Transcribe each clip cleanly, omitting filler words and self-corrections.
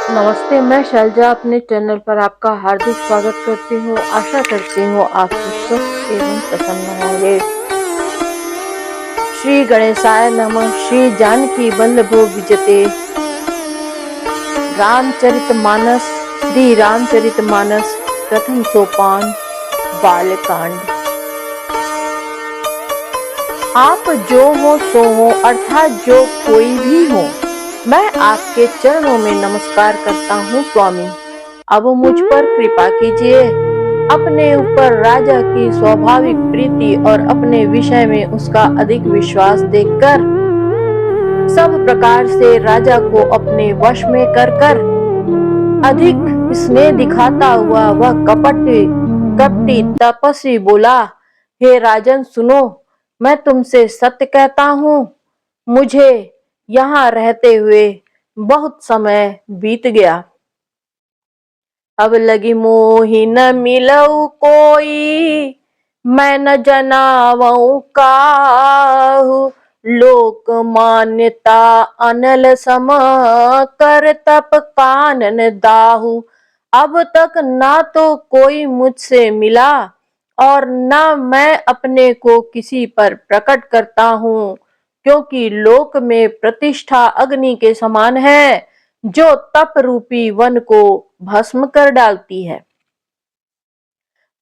नमस्ते, मैं शैलजा अपने चैनल पर आपका हार्दिक स्वागत करती हूँ। आशा करती हूँ आप स्वस्थ एवं प्रसन्न होंगे। श्री गणेशाय नमः। श्री जानकी वल्लभो विजयते। रामचरितमानस, श्री रामचरितमानस, प्रथम सोपान, बालकांड। आप जो हो सो हो, अर्थात जो कोई भी हो, मैं आपके चरणों में नमस्कार करता हूँ स्वामी। अब मुझ पर कृपा कीजिए। अपने ऊपर राजा की स्वाभाविक प्रीति और अपने विषय में उसका अधिक विश्वास देखकर सब प्रकार से राजा को अपने वश में कर अधिक स्नेह दिखाता हुआ वह कपटी तपस्वी बोला, हे राजन सुनो, मैं तुमसे सत्य कहता हूँ, मुझे यहाँ रहते हुए बहुत समय बीत गया। अब लगी मोहि न मिलऊ कोई, मैं न जनावऊ काहू। लोक मान्यता अनल सम, कर तप कानन दाहू। अब तक ना तो कोई मुझसे मिला और न मैं अपने को किसी पर प्रकट करता हूँ, क्योंकि लोक में प्रतिष्ठा अग्नि के समान है, जो तप रूपी वन को भस्म कर डालती है।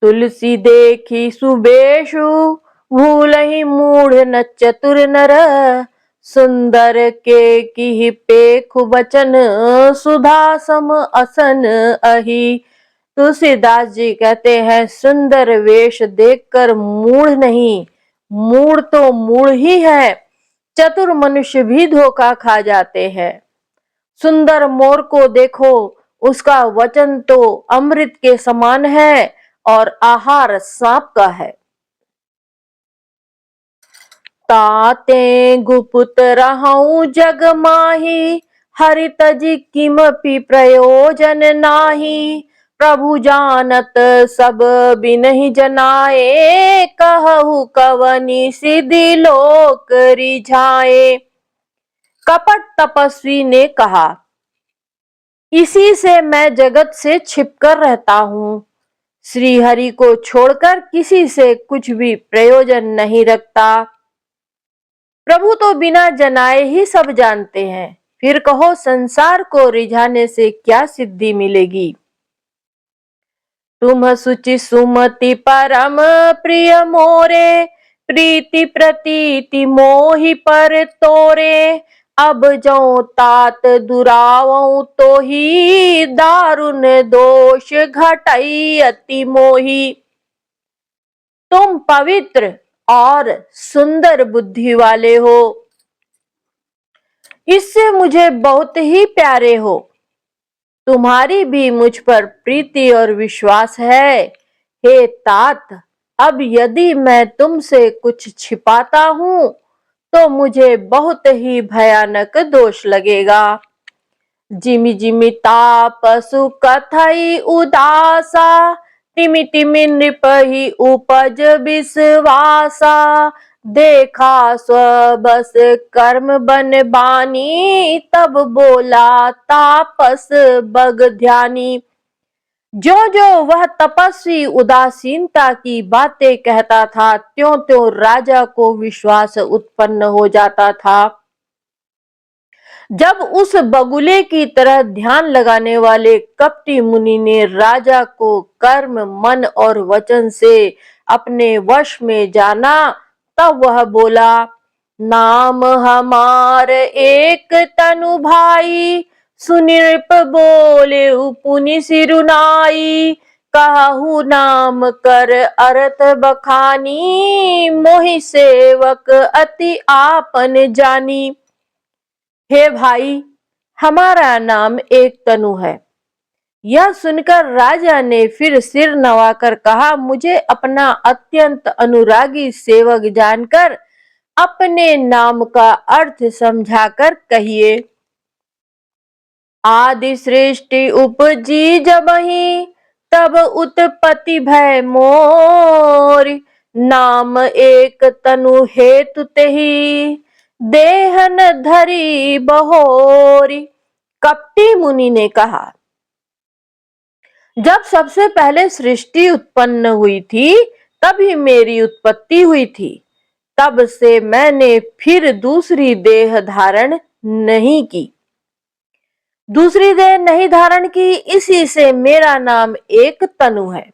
तुलसी देखी सुबेशु, भूलहि मूढ़ न चतुर नर। सुंदर के की पेखु बचन, सुधा सम असन अहि। तुलसीदास जी कहते हैं, सुंदर वेश देखकर मूढ़ नहीं, मूढ़ तो मूढ़ ही है, चतुर मनुष्य भी धोखा खा जाते हैं। सुंदर मोर को देखो, उसका वचन तो अमृत के समान है और आहार सांप का है। ताते गुप्त रहूं जग माही, हरि तज किमपि प्रयोजन नाही। प्रभु जानत सब बिनहि जनाए, कहु कवनी सिद्धि लोक रिझाए। कपट तपस्वी ने कहा, इसी से मैं जगत से छिपकर रहता हूँ। श्री हरि को छोड़कर किसी से कुछ भी प्रयोजन नहीं रखता। प्रभु तो बिना जनाए ही सब जानते हैं, फिर कहो संसार को रिझाने से क्या सिद्धि मिलेगी। तुम सुचि सुमति परम प्रिय मोरे, प्रीति प्रतीति मोहि पर तोरे। अब जो तात दुरावऊं तो ही, दारुण दोष घटई अति मोही। तुम पवित्र और सुंदर बुद्धि वाले हो, इससे मुझे बहुत ही प्यारे हो। तुम्हारी भी मुझ पर प्रीति और विश्वास है। हे तात, अब यदि मैं तुमसे कुछ छिपाता हूँ तो मुझे बहुत ही भयानक दोष लगेगा। जिमि जिमि तापसु कथई उदासा, तिमि तिमि नृपहि उपज विश्वासा। देखा स्वबस कर्म बन बानी, तब बोला तापस बग ध्यानी। जो जो वह तपस्वी उदासीनता की बातें कहता था, त्यों त्यों राजा को विश्वास उत्पन्न हो जाता था। जब उस बगुले की तरह ध्यान लगाने वाले कपटी मुनि ने राजा को कर्म, मन और वचन से अपने वश में जाना, तब वह बोला, नाम हमार एक तनु भाई। सुनिर्प बोले पुनि सिरुनाई, कहु नाम कर अर्थ बखानी। मोहि सेवक अति आपन जानी। हे भाई, हमारा नाम एक तनु है। यह सुनकर राजा ने फिर सिर नवाकर कहा, मुझे अपना अत्यंत अनुरागी सेवक जानकर अपने नाम का अर्थ समझाकर कहिए। आदि सृष्टि उपजी जबहि, तब उत्पत्ति भय मोरी। नाम एक तनु हेतु तेहि, देहन धरी बहोरी। कपटी मुनि ने कहा, जब सबसे पहले सृष्टि उत्पन्न हुई थी तभी मेरी उत्पत्ति हुई थी। तब से मैंने फिर दूसरी देह धारण नहीं की। दूसरी देह नहीं धारण की, इसी से मेरा नाम एक तनु है।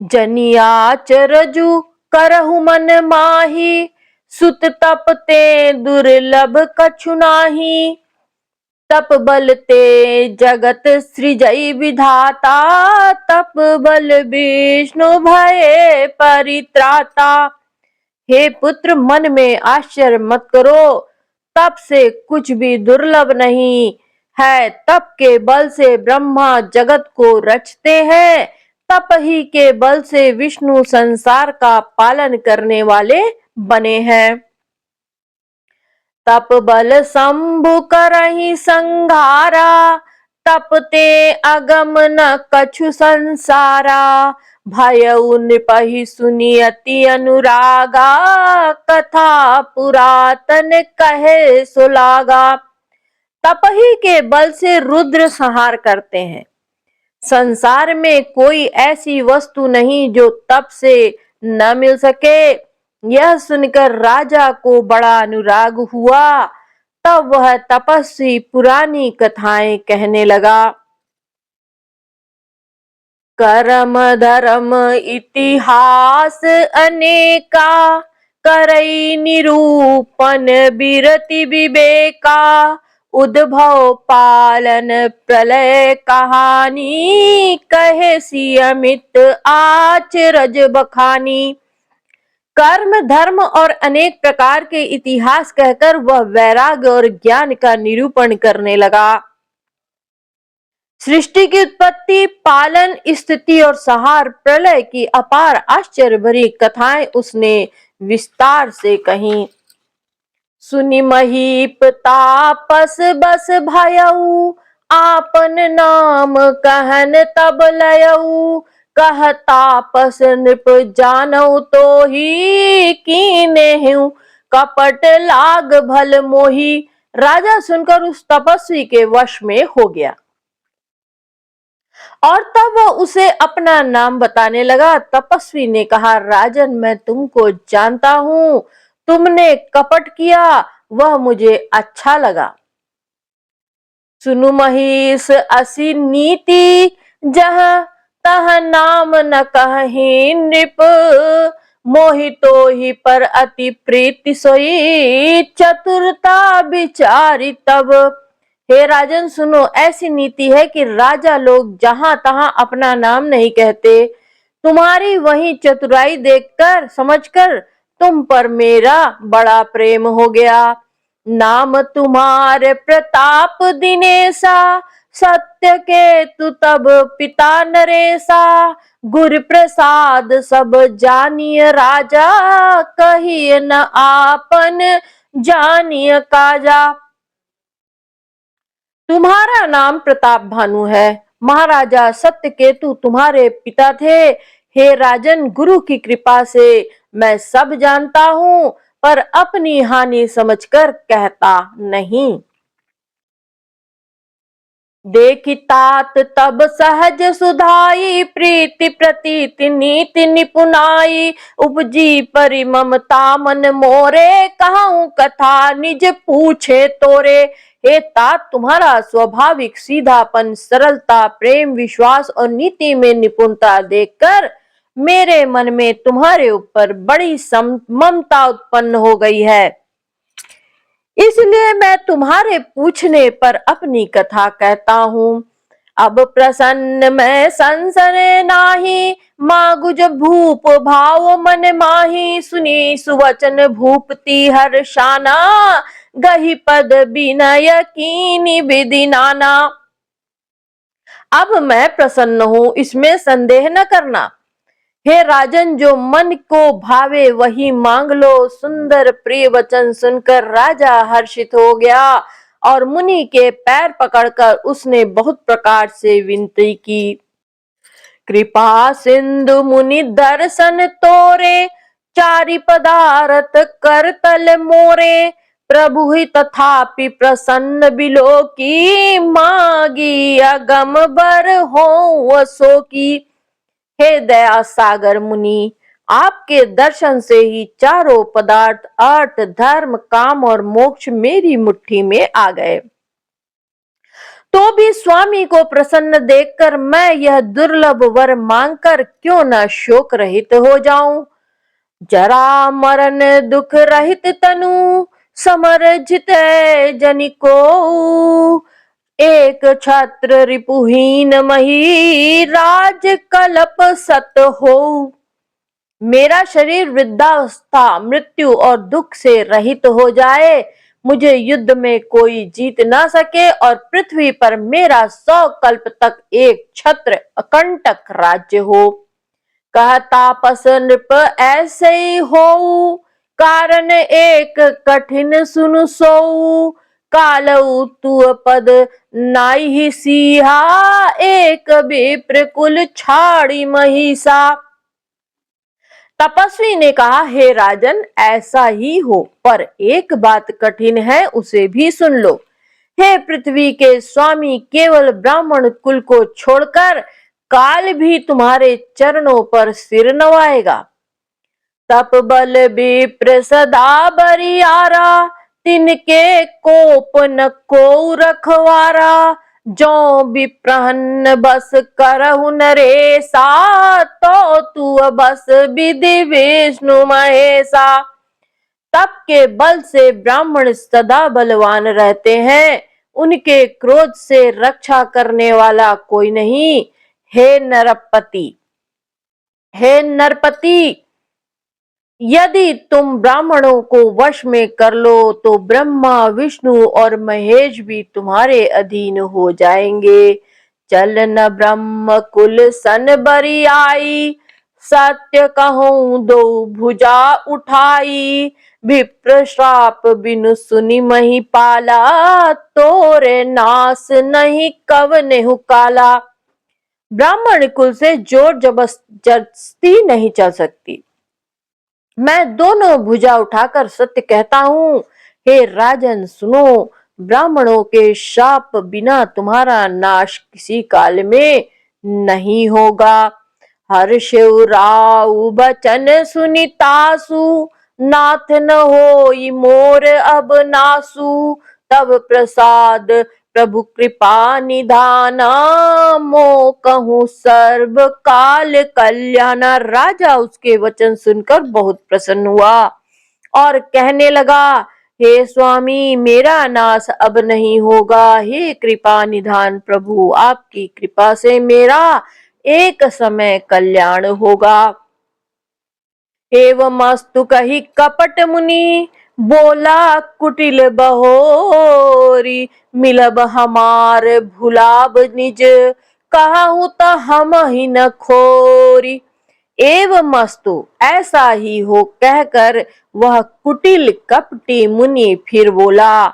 जनियाच रजु करहु मन माही, सुत तप ते दुर्लभ कछु नाही। तप बल ते जगत सृजई विधाता, तप बल विष्णु भये परित्राता। हे पुत्र, मन में आश्चर्य मत करो, तप से कुछ भी दुर्लभ नहीं है। तप के बल से ब्रह्मा जगत को रचते हैं, तप ही के बल से विष्णु संसार का पालन करने वाले बने हैं। तप बल शंभु करहि संघारा, तप ते अगम न कछु संसारा। भयउ नृपहि सुनि अति अनुरागा, कथा पुरातन कहे सुलागा। तप ही के बल से रुद्र संहार करते हैं। संसार में कोई ऐसी वस्तु नहीं जो तप से न मिल सके। यह सुनकर राजा को बड़ा अनुराग हुआ। तब वह तपस्वी पुरानी कथाएं कहने लगा। कर्म धर्म इतिहास अनेका, करई निरूपण बिरति विवेका। उद्भव पालन प्रलय कहानी, कहे सी अमित आचरज बखानी। कर्म धर्म और अनेक प्रकार के इतिहास कहकर वह वैराग्य और ज्ञान का निरूपण करने लगा। सृष्टि की उत्पत्ति, पालन, स्थिति और संहार, प्रलय की अपार आश्चर्य भरी कथाएं उसने विस्तार से कहीं। सुनि महीप तापस बस भयउ, आपन नाम कहन तब लयउ। कह तापस नृप जानऊ तो ही, कीन्हु कपट लाग भल मोही। राजा सुनकर उस तपस्वी के वश में हो गया और तब वह उसे अपना नाम बताने लगा। तपस्वी ने कहा, राजन, मैं तुमको जानता हूं। तुमने कपट किया, वह मुझे अच्छा लगा। सुनु महिष असी नीति, जह तह नाम न कहि नृप। मोहितो ही पर अति प्रीति सोई, चतुरता विचारी तब। हे राजन, सुनो, ऐसी नीति है कि राजा लोग जहां तहां अपना नाम नहीं कहते। तुम्हारी वही चतुराई देखकर, समझकर तुम पर मेरा बड़ा प्रेम हो गया। नाम तुम्हारे प्रताप दिनेशा, सत्य के तु तब पिता नरेशा। गुर प्रसाद सब जानिय राजा, कहिए न आपन जानिय काजा। तुम्हारा नाम प्रताप भानु है। महाराजा सत्यकेतु तुम्हारे पिता थे। हे राजन, गुरु की कृपा से मैं सब जानता हूं, पर अपनी हानि समझकर कहता नहीं। देखि तात तब सहज सुधाई, प्रीति प्रतीति नीति निपुनाई। उपजी परि ममता मन मोरे, कहूं कथा निज पूछे तोरे। हे तात, तुम्हारा स्वाभाविक सीधापन, सरलता, प्रेम, विश्वास और नीति में निपुणता देखकर मेरे मन में तुम्हारे ऊपर बड़ी ममता उत्पन्न हो गई है। इसलिए मैं तुम्हारे पूछने पर अपनी कथा कहता हूँ। अब प्रसन्न मैं संसने नाही, मागु जब भूप भाव मन माही। सुनी सुवचन भूपति हर्षाना, गही पद विनय कीनी विधि नाना। अब मैं प्रसन्न हूँ, इसमें संदेह न करना। हे राजन, जो मन को भावे वही मांग लो। सुंदर प्रिय वचन सुनकर राजा हर्षित हो गया और मुनि के पैर पकड़कर उसने बहुत प्रकार से विनती की। कृपा सिंधु मुनि दर्शन तोरे, चारि पदारथ कर तल मोरे। प्रभु ही तथापि प्रसन्न बिलो की, मागी अगम बर हो सो की। हे दया सागर मुनि, आपके दर्शन से ही चारों पदार्थ अर्थ धर्म काम और मोक्ष मेरी मुट्ठी में आ गए। तो भी स्वामी को प्रसन्न देखकर मैं यह दुर्लभ वर मांगकर क्यों न शोक रहित हो जाऊं। जरा मरण दुख रहित तनु समर्जित जनि को, एक छत्र रिपुहीन मही राज कल्प सत हो। मेरा शरीर वृद्धावस्था मृत्यु और दुख से रहित हो जाए, मुझे युद्ध में कोई जीत ना सके और पृथ्वी पर मेरा 100 कल्प तक एक छत्र अकंटक राज्य हो। कहता पस नृप ऐसे ही हो, कारण एक कठिन सुन सोऊ। कालऊ तु पद नाई ही सीहा, एक विप्र कुल छाड़ी महिषा। तपस्वी ने कहा, हे राजन ऐसा ही हो, पर एक बात कठिन है, उसे भी सुन लो। हे पृथ्वी के स्वामी, केवल ब्राह्मण कुल को छोड़कर काल भी तुम्हारे चरणों पर सिर नवाएगा। तप बल विप्र सदा बरियारा, तिनके कोप न को रखवारा। जो विप्रहन्न बस करहु नरेसा, तो तू बस विधि विष्णु महेशा। तप के बल से ब्राह्मण सदा बलवान रहते हैं, उनके क्रोध से रक्षा करने वाला कोई नहीं। हे नरपति, हे नरपति, यदि तुम ब्राह्मणों को वश में कर लो तो ब्रह्मा विष्णु और महेश भी तुम्हारे अधीन हो जाएंगे। चल न ब्रह्म कुल सन बरियाई, सत्य कहूं दो भुजा उठाई। विप्र श्राप बिनु सुनि मही पाला, तोरे नास नहीं कवने काला। ब्राह्मण कुल से जोर जबरदस्ती नहीं चल सकती। मैं दोनों भुजा उठाकर सत्य कहता हूँ। हे राजन सुनो, ब्राह्मणों के शाप बिना तुम्हारा नाश किसी काल में नहीं होगा। हर शिव राउ बचन सुनितासु, नाथ न होई मोर अब नासु। तब प्रसाद प्रभु कृपा निधाना, मो कहूँ सर्व काल कल्याणा। राजा उसके वचन सुनकर बहुत प्रसन्न हुआ और कहने लगा, हे स्वामी, मेरा नाश अब नहीं होगा। हे कृपा निधान प्रभु, आपकी कृपा से मेरा एक समय कल्याण होगा। एवं मस्तु कही कपट मुनि, बोला कुटिल बहोरी। मिलब हमार भुलाब निज, कहूँ त हम ही न खोरी। एवं मस्तु ऐसा ही हो कहकर वह कुटिल कपटी मुनि फिर बोला,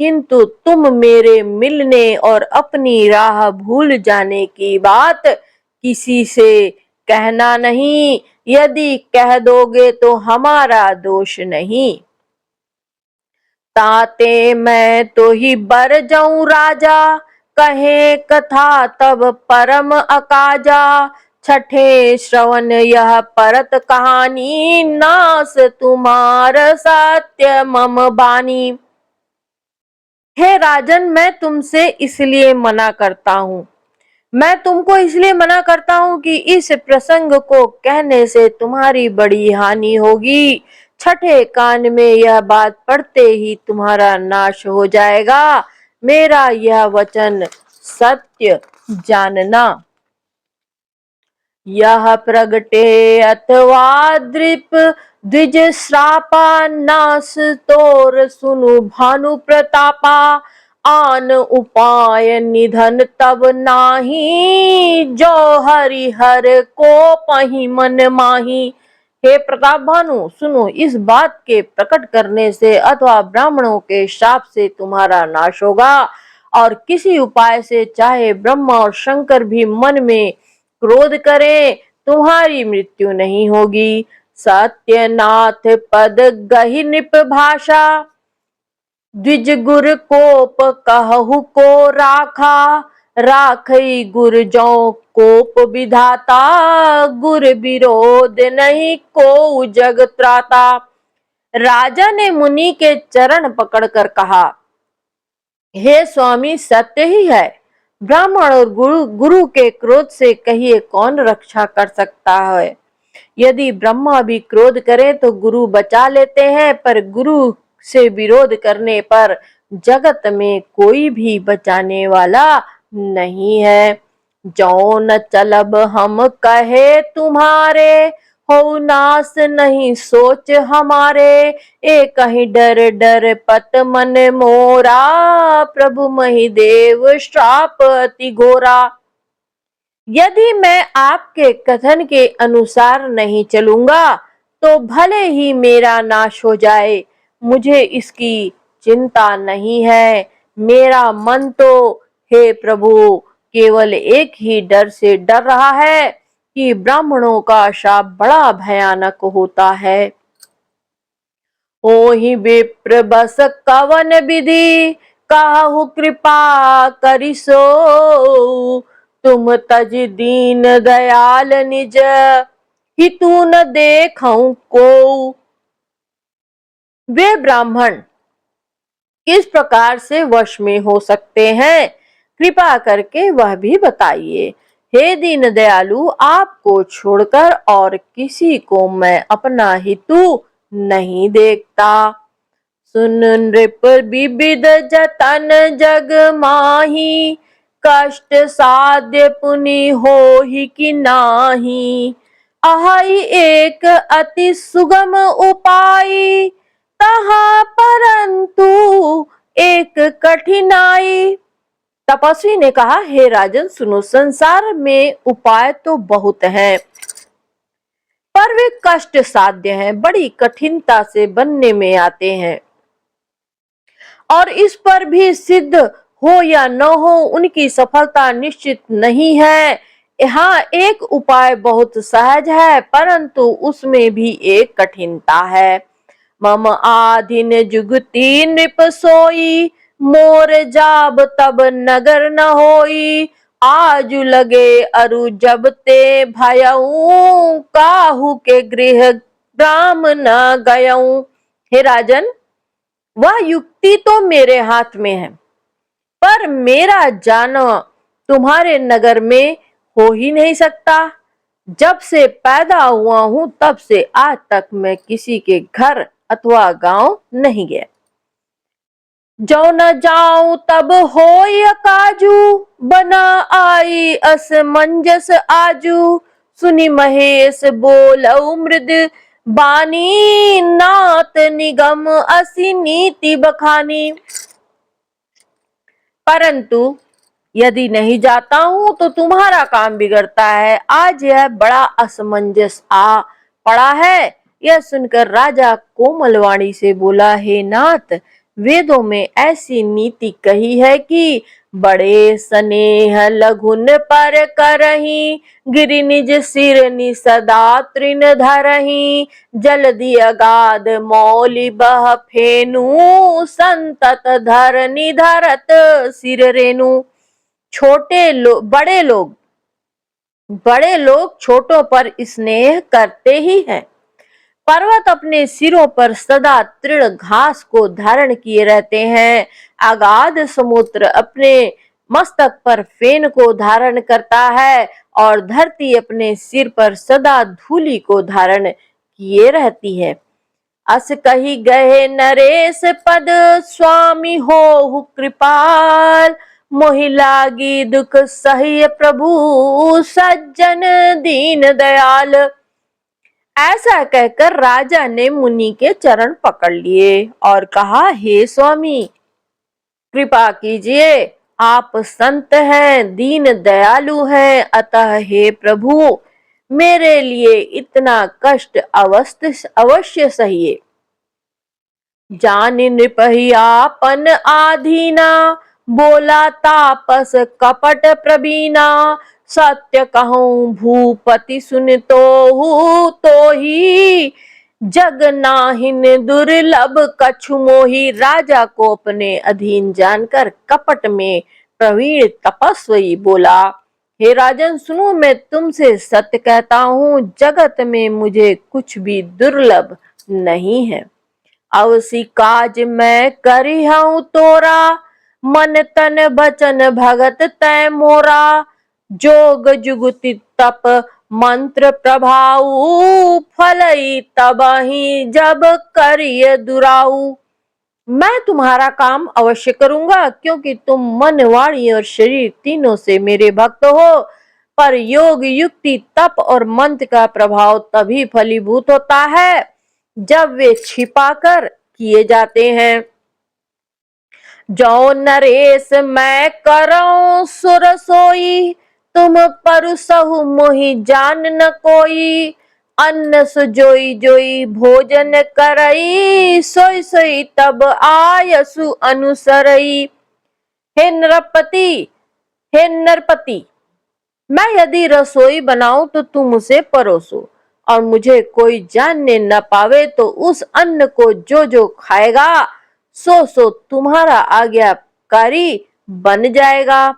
किंतु तुम मेरे मिलने और अपनी राह भूल जाने की बात किसी से कहना नहीं। यदि कह दोगे तो हमारा दोष नहीं। ताते मैं तो ही बर जाऊं राजा, कहे कथा तब परम अकाजा। छठे श्रवण यह परत कहानी, नास तुम्हार सत्य मम बानी। हे राजन, मैं तुमसे इसलिए मना करता हूँ, मैं तुमको इसलिए मना करता हूँ कि इस प्रसंग को कहने से तुम्हारी बड़ी हानि होगी। छठे कान में यह बात पढ़ते ही तुम्हारा नाश हो जाएगा। मेरा यह वचन सत्य जानना। यह प्रगटे अथवा द्रिप द्विज श्रापा, नास तोर सुनु भानु प्रतापा। आन उपाय निधन तब नाही, जो हरिहर को पही मन माही। हे प्रताप भानु, सुनो, इस बात के प्रकट करने से अथवा ब्राह्मणों के शाप से तुम्हारा नाश होगा, और किसी उपाय से चाहे ब्रह्मा और शंकर भी मन में क्रोध करें, तुम्हारी मृत्यु नहीं होगी। सत्यनाथ पद गहि नृप भाषा, द्विज गुर कोप कहु को राखा, राखई गुर जौ कोप विधाता, गुर विरोध नहीं को जग त्राता। राजा ने मुनि के चरण पकड़कर कहा, हे स्वामी, सत्य ही है। ब्राह्मण और गुरु के क्रोध से कहिए कौन रक्षा कर सकता है। यदि ब्रह्मा भी क्रोध करे तो गुरु बचा लेते हैं, पर गुरु से विरोध करने पर जगत में कोई भी बचाने वाला नहीं है। जो न चलब हम कहे तुम्हारे, हो नास नहीं सोच हमारे। एक ही डर डर पत मन मोरा, प्रभु महिदेव श्राप अति घोरा। यदि मैं आपके कथन के अनुसार नहीं चलूंगा तो भले ही मेरा नाश हो जाए, मुझे इसकी चिंता नहीं है। मेरा मन तो हे प्रभु केवल एक ही डर से डर रहा है कि ब्राह्मणों का शाप बड़ा भयानक होता है। ओहि विप्र बस कवन विधि, काहू कृपा करिसो। तुम तज दीन दयाल निज, हितु न देखऊं को। वे ब्राह्मण किस प्रकार से वश में हो सकते हैं, कृपा करके वह भी बताइए। हे दीन दयालु, आपको छोड़कर और किसी को मैं अपना हितु नहीं देखता। सुन नृप विविध जतन जग माही, कष्ट साध्य पुनि होहि कि नाही। अहि एक अति सुगम उपाय, तहाँ परंतु एक कठिनाई। तपस्वी ने कहा, हे राजन सुनो, संसार में उपाय तो बहुत हैं, पर वे कष्ट साध्य हैं, बड़ी कठिनता से बनने में आते हैं, और इस पर भी सिद्ध हो या न हो उनकी सफलता निश्चित नहीं है। यहाँ एक उपाय बहुत सहज है, परंतु उसमें भी एक कठिनता है। मम आधीन जुगती नृप सोई, मोर जाब तब नगर न होई। आजु लगे अरु जब ते भयऊ, काहू के गृह ग्राम न गयऊ। हे राजन, वह युक्ति तो मेरे हाथ में है, पर मेरा जाना तुम्हारे नगर में हो ही नहीं सकता। जब से पैदा हुआ हूं तब से आज तक मैं किसी के घर अथवा गांव नहीं गया। जो न जाऊं तब होय काजू, बना आई असमंजस आजू। सुनि महेश बोलऊ मृद बानी, नात निगम असी नीति बखानी। परंतु यदि नहीं जाता हूं तो तुम्हारा काम बिगड़ता है। आज यह बड़ा असमंजस आ पड़ा है। यह सुनकर राजा कोमलवाणी से बोला, हे नाथ, वेदों में ऐसी नीति कही है कि बड़े स्नेह लघुन पर करही, गिरि निज सिर नि सदा तृण धरही। जलधि अगाध मौलि बह फेनु, संतत धरनी धरत सिर रेनु। बड़े लोग छोटों पर स्नेह करते ही हैं। पर्वत अपने सिरों पर सदा तृण घास को धारण किए रहते हैं। अगाध समुद्र अपने मस्तक पर फेन को धारण करता है, और धरती अपने सिर पर सदा धूलि को धारण किए रहती है। अस कही गए नरेश पद, स्वामी हो कृपाल। मोहि लागी दुख सह्य प्रभु, सज्जन दीन दयाल। ऐसा कहकर राजा ने मुनि के चरण पकड़ लिए और कहा, हे स्वामी, कृपा कीजिए, आप संत हैं, दीन दयालु हैं, अतः हे प्रभु मेरे लिए इतना कष्ट अवश्य सहिए। जानि नृपहि आपन आधीना, बोला तापस कपट प्रवीणा। सत्य कहूं भूपति सुन तो ही, जग नाहिन दुर्लभ कछु मोही। राजा को अपने अधीन जानकर कपट में प्रवीण तपस्वी बोला, हे राजन सुनो, मैं तुमसे सत्य कहता हूँ, जगत में मुझे कुछ भी दुर्लभ नहीं है। अवसी काज मैं करी हूँ तोरा, मन तन बचन भगत तै मोरा। जोग जुगति तप मंत्र प्रभाऊ, फलई तबहि जब करिय दुराऊ। मैं तुम्हारा काम अवश्य करूंगा, क्योंकि तुम मन वाणी और शरीर तीनों से मेरे भक्त हो। पर योग युक्ति तप और मंत्र का प्रभाव तभी फलीभूत होता है जब वे छिपाकर किए जाते हैं। जो नरेश मैं करऊं सुर सोई, तुम परुसहु मोहि जान न कोई। अन्न सुजोई जोई भोजन करई, सोई सोई तब आयसु अनुसरई। हे नरपति, हे नरपति, मैं यदि रसोई बनाऊं तो तुम उसे परोसो, और मुझे कोई जानने न पावे तो उस अन्न को जो जो खाएगा सो सो तुम्हारा आज्ञाकारी बन जाएगा।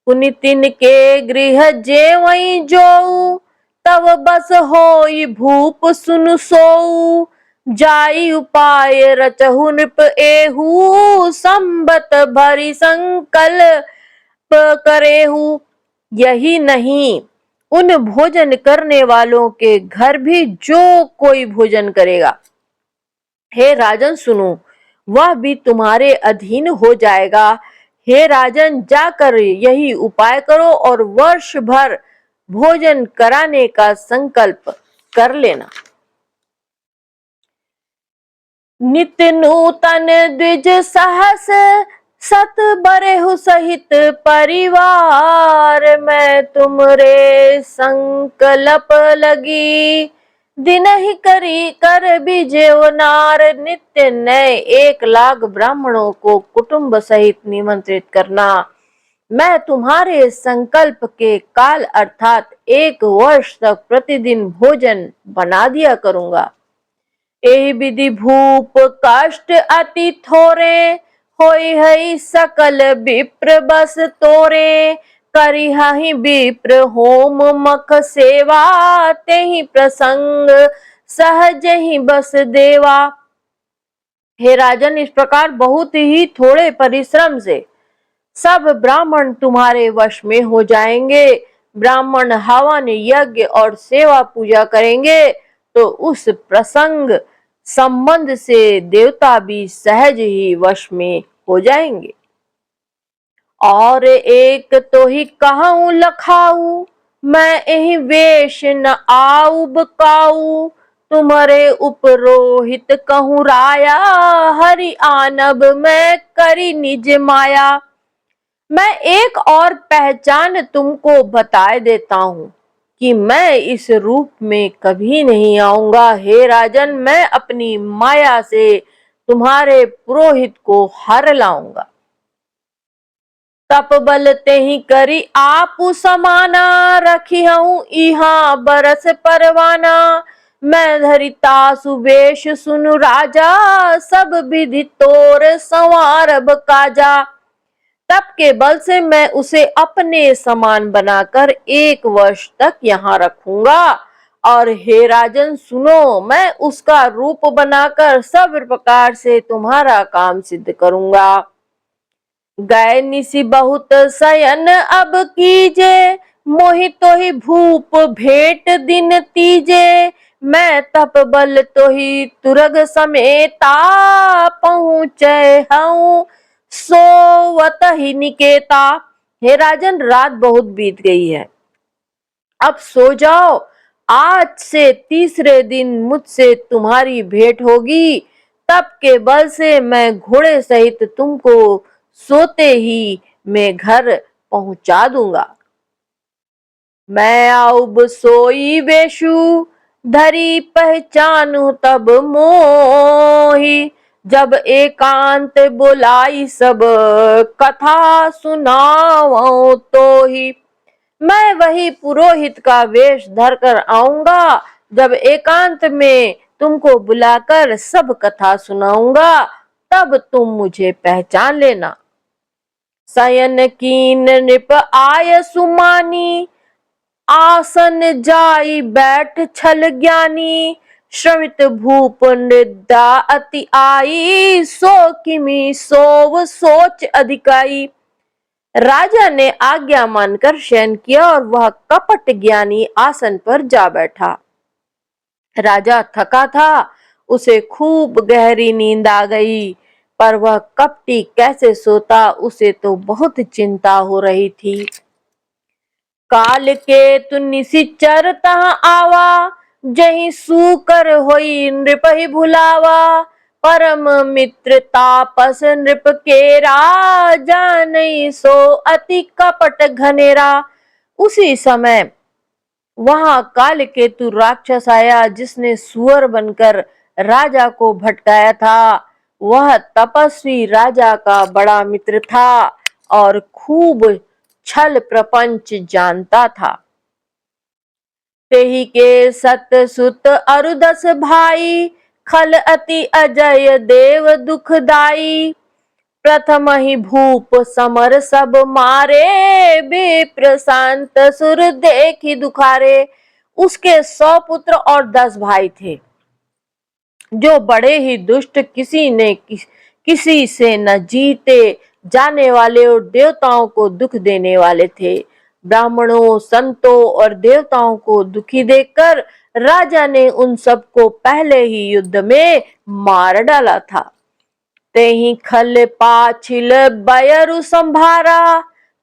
पुनितिन के गृह जेवई जोऊ, तब बस होई भूप सुन सोऊ। जाई उपाय रचहु नृप एहू, संबत भरी संकल्प करेहू। यही नहीं, उन भोजन करने वालों के घर भी जो कोई भोजन करेगा, हे राजन सुनो, वह भी तुम्हारे अधीन हो जाएगा। हे राजन, जाकर यही उपाय करो और वर्ष भर भोजन कराने का संकल्प कर लेना। नित्य नूतन द्विज सहस, सत बरेहु सहित परिवार। मैं तुमरे संकल्प लगी, दिन ही करी कर बीजेव नार। नित्य नए 1 लाख ब्राह्मणों को कुटुंब सहित निमंत्रित करना। मैं तुम्हारे संकल्प के काल अर्थात 1 वर्ष तक प्रतिदिन भोजन बना दिया करूंगा। एहि विधि भूप कष्ट अति थोरे, होई है सकल विप्र बस तोरे। करिहि विप्र होम मख सेवा, तेहि प्रसंग सहज ही बस देवा। हे राजन, इस प्रकार बहुत ही थोड़े परिश्रम से सब ब्राह्मण तुम्हारे वश में हो जाएंगे। ब्राह्मण हवन यज्ञ और सेवा पूजा करेंगे तो उस प्रसंग संबंध से देवता भी सहज ही वश में हो जाएंगे। और एक तो ही कहूं लखाऊ, मैं यही वेश न आऊ बकाऊ। तुम्हारे उपरोहित कहूं राया, हरि आनब मैं करी निज माया। मैं एक और पहचान तुमको बताए देता हूं कि मैं इस रूप में कभी नहीं आऊंगा। हे राजन, मैं अपनी माया से तुम्हारे पुरोहित को हर लाऊंगा। तप बल ते ही करी आपु समाना, रखी हूं इहा बरस परवाना। मैं धरिता सुबेश सुनु राजा, सब विधि तोर संवारब काजा। तप के बल से मैं उसे अपने समान बनाकर 1 वर्ष तक यहाँ रखूंगा। और हे राजन सुनो, मैं उसका रूप बनाकर सब प्रकार से तुम्हारा काम सिद्ध करूंगा। गए निसी बहुत शयन अब कीजे, मोहि तो ही भूप भेंट दिन तीजे। मैं तप बल तो ही तुरग समेता, पहुँचे हूँ सोवत ही निकेता। हे राजन, रात बहुत बीत गई है, अब सो जाओ। आज से तीसरे दिन मुझसे तुम्हारी भेंट होगी। तप के बल से मैं घोड़े सहित तुमको सोते ही मैं घर पहुंचा दूंगा। मैं आऊब सोई बेशु, धरी पहचानू तब मोही। जब एकांत बुलाई सब, कथा सुनाओ तो ही। मैं वही पुरोहित का वेश धरकर आऊंगा। जब एकांत में तुमको बुलाकर सब कथा सुनाऊंगा, तब तुम मुझे पहचान लेना। शयन कीन नृप आय सुमानी, आसन जाई बैठ छल ज्ञानी। श्रमित भूप निद्रा अति आई, सो किमी सोव सोच अधिकाई। राजा ने आज्ञा मानकर शयन किया और वह कपट ज्ञानी आसन पर जा बैठा। राजा थका था, उसे खूब गहरी नींद आ गई, पर वह कपटी कैसे सोता, उसे तो बहुत चिंता हो रही थी। काल के तु निशिचर तहाँ आवा, जहीं सूकर होई नृपहि भुलावा। परम मित्र तापस नृप केरा, जानई सो अति कपट घनेरा। उसी समय वहां कालकेतु राक्षस आया, जिसने सुअर बनकर राजा को भटकाया था। वह तपस्वी राजा का बड़ा मित्र था और खूब छल प्रपंच जानता था। तेहि के सत सुत अरु 10 भाई, खल अति अजय देव दुखदाई। प्रथम ही भूप समर सब मारे, विप्र शांत सुर देखी दुखारे। उसके 100 पुत्र और 10 भाई थे, जो बड़े ही दुष्ट, किसी से न जीते जाने वाले और देवताओं को दुख देने वाले थे। ब्राह्मणों, संतों और देवताओं को दुखी देखकर राजा ने उन सबको पहले ही युद्ध में मार डाला था। तेहि खल पाछिल बयरु संभारा,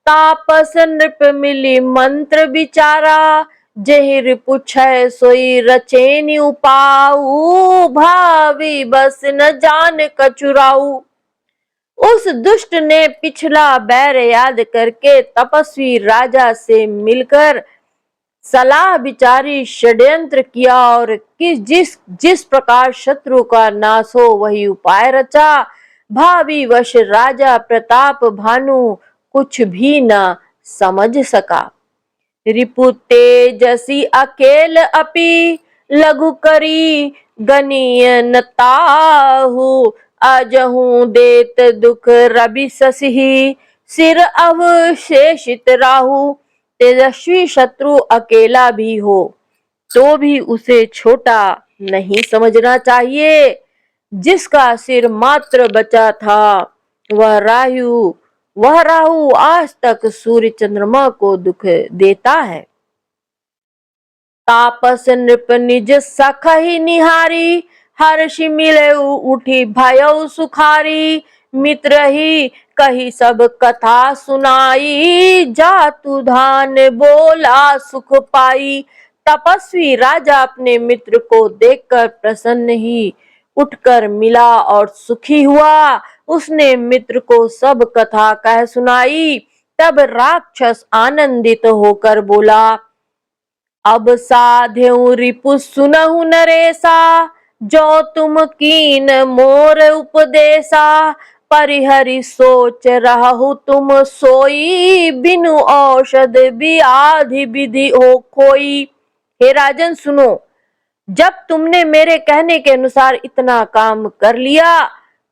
तापस नृप मिली मंत्र विचारा। जेहि रिपु छय सोई रचेनि उपाऊ, भावी बस न जान कछुराऊ। उस दुष्ट ने पिछला बैर याद करके तपस्वी राजा से मिलकर सलाह विचारी षड्यंत्र किया और जिस प्रकार शत्रु का नाश हो वही उपाय रचा। भावी वश राजा प्रताप भानु कुछ भी न समझ सका। रिपु तेजसी अकेल अपि, लघु करी गनीय न ताहु। अजहू देत दुख रवि शशि, सिर अवशेषित राहु। तेजस्वी शत्रु अकेला भी हो तो भी उसे छोटा नहीं समझना चाहिए। जिसका सिर मात्र बचा था, वह राहु आज तक सूर्य चंद्रमा को दुख देता है। तापस नृप निज सखहि निहारी, हर्षि मिले उठी भयउ सुखारी। मित्र ही कही सब कथा सुनाई, जातु धान बोला सुख पाई। तपस्वी राजा अपने मित्र को देखकर प्रसन्न ही उठकर मिला और सुखी हुआ। उसने मित्र को सब कथा कह सुनाई। तब राक्षस आनंदित होकर बोला, अब साध्यु रिपु सुनहु नरेसा, जो तुम कीन मोर उपदेशा। परिहरि सोच रहु तुम सोई, बिनु औषध व्याधि विधि हो कोई। हे राजन सुनो, जब तुमने मेरे कहने के अनुसार इतना काम कर लिया,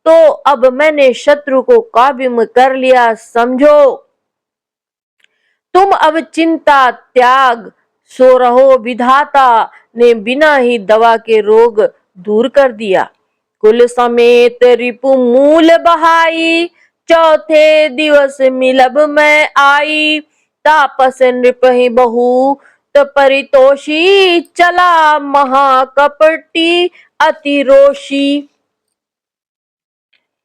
तो अब मैंने शत्रु को काबू में कर लिया समझो। तुम अब चिंता त्याग सो रहो। विधाता ने बिना ही दवा के रोग दूर कर दिया। कुल समेत रिपु मूल बहाई, चौथे दिवस मिलब मैं आई। तापस नृपहि बहुत परितोषी, चला महाकपटी अति रोषी।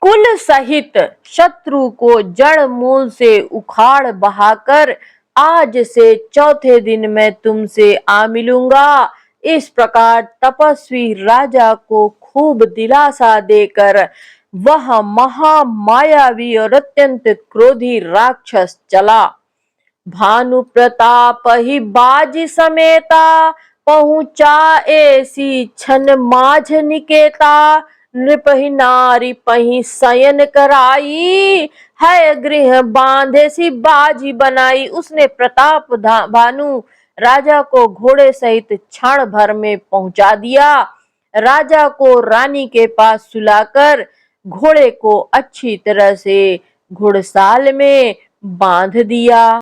कुल सहित शत्रु को जड़ मूल से उखाड़ बहाकर आज से चौथे दिन मैं तुमसे आ मिलूंगा। इस प्रकार तपस्वी राजा को खूब दिलासा देकर वह महामायावी और अत्यंत क्रोधी राक्षस चला। भानु प्रताप ही बाजी समेता, पहुंचा ऐसी छन माझ निकेता। नृपहि नारी पही शयन कराई, है गृह बांधे सी बाजी बनाई। उसने प्रताप भानु राजा को घोड़े सहित क्षण भर में पहुंचा दिया। राजा को रानी के पास सुलाकर घोड़े को अच्छी तरह से घुड़साल में बांध दिया।